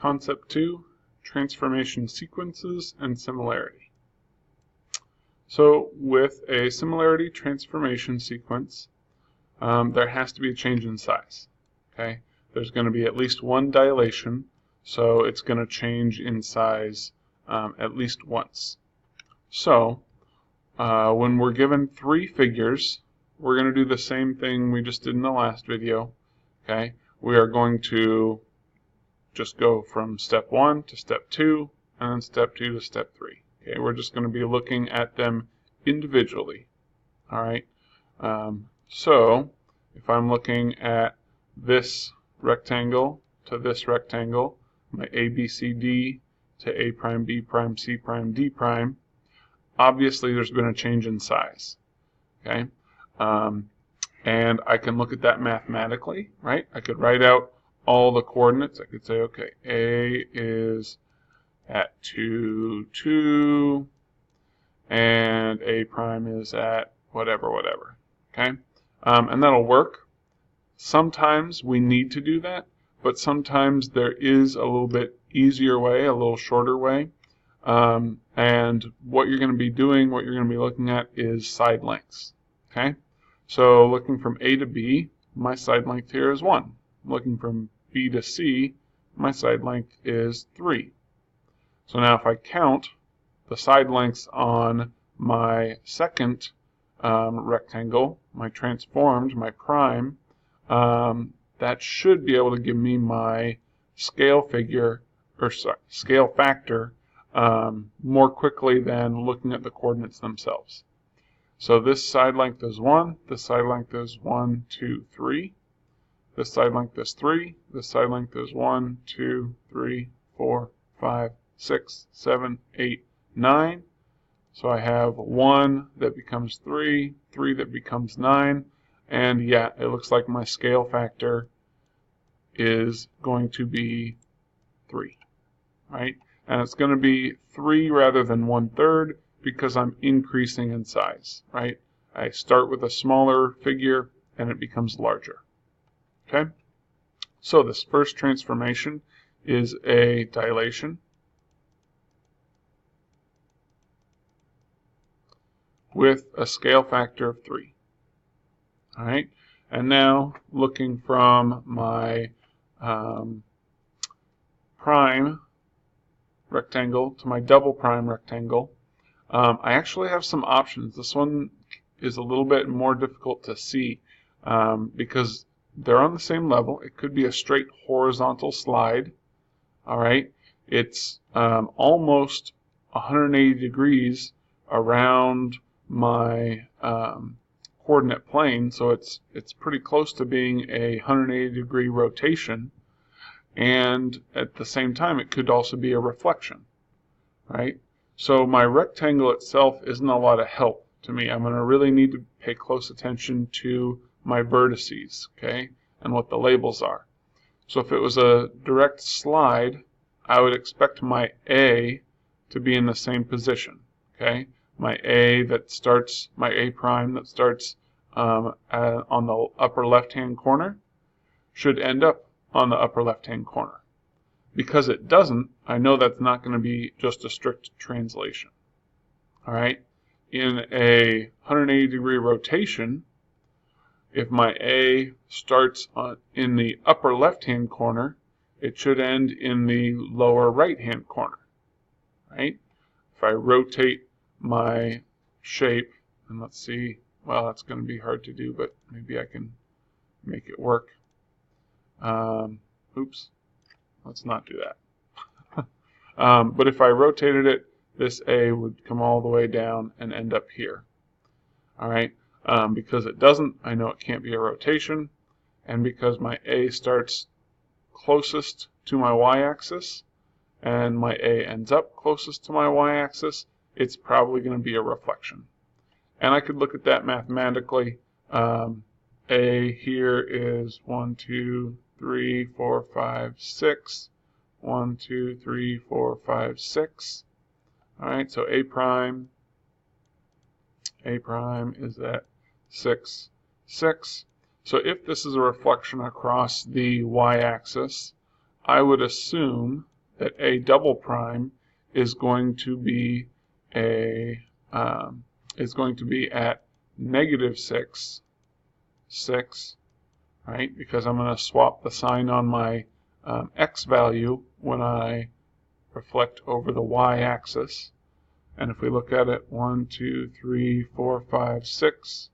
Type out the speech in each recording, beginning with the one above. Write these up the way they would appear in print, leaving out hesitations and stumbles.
Concept 2, transformation sequences and similarity. So with a similarity transformation sequence, there has to be a change in size. Okay, there's going to be at least one dilation, so it's going to change in size at least once. So when we're given three figures, we're going to do the same thing we just did in the last video. Okay, we are going to just go from step 1 to step 2, and then step 2 to step 3. Okay, we're just going to be looking at them individually. All right. So if I'm looking at this rectangle to this rectangle, my ABCD to A prime, B prime, C prime, D prime, obviously there's been a change in size. Okay. And I can look at that mathematically, right? I could write out all the coordinates. I could say, okay, A is at 2, 2, and A prime is at whatever, whatever. Okay? And that'll work. Sometimes we need to do that, but sometimes there is a little bit easier way, a little shorter way. And what you're going to be doing, what you're going to be looking at is side lengths. Okay? So looking from A to B, my side length here is 1. Looking from B to C, my side length is 3. So now if I count the side lengths on my second rectangle, my transformed, my prime, that should be able to give me my scale figure, or sorry, scale factor more quickly than looking at the coordinates themselves. So this side length is 1, this side length is 1, 2, 3. This side length is 3, this side length is 1, 2, 3, 4, 5, 6, 7, 8, 9. So I have 1 that becomes 3, 3 that becomes 9, and yeah, it looks like my scale factor is going to be 3, right? And it's going to be 3 rather than 1/3 because I'm increasing in size, right? I start with a smaller figure and it becomes larger. Okay? So this first transformation is a dilation with a scale factor of 3. All right? And now looking from my prime rectangle to my double prime rectangle, I actually have some options. This one is a little bit more difficult to see because they're on the same level. It could be a straight horizontal slide. All right, it's almost 180 degrees around my coordinate plane, so it's pretty close to being a 180 degree rotation. And at the same time, it could also be a reflection, right? So my rectangle itself isn't a lot of help to me. I'm going to really need to pay close attention to my vertices, okay, and what the labels are. So if it was a direct slide, I would expect my A to be in the same position, okay? My A that starts, my A prime that starts on the upper left-hand corner should end up on the upper left-hand corner. Because it doesn't, I know that's not going to be just a strict translation. All right? In a 180 degree rotation, if my A starts in the upper left-hand corner, it should end in the lower right-hand corner. Right? If I rotate my shape, and let's see, well, that's going to be hard to do, but maybe I can make it work. Oops, let's not do that. But if I rotated it, this A would come all the way down and end up here. All right, because it doesn't, I know it can't be a rotation, and because my A starts closest to my y-axis, and my A ends up closest to my y-axis, it's probably going to be a reflection. And I could look at that mathematically. A here is 1, 2, 3, 4, 5, 6. 1, 2, 3, 4, 5, 6. All right, so A prime is at 6, 6. So if this is a reflection across the y-axis, I would assume that a double prime is going to be at -6, 6, right? Because I'm going to swap the sign on my x value when I reflect over the y-axis. And if we look at it, 1, 2, 3, 4, 5, 6,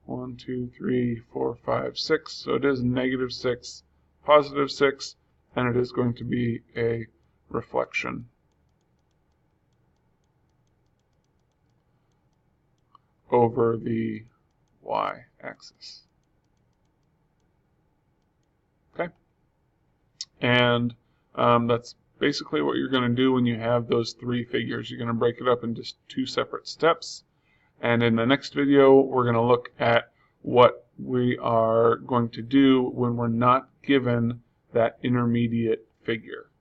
1, 2, 3, 4, 5, 6. So it is -6, +6, and it is going to be a reflection over the y-axis. Okay? And that's basically what you're going to do when you have those three figures. You're going to break it up into two separate steps. And in the next video, we're going to look at what we are going to do when we're not given that intermediate figure.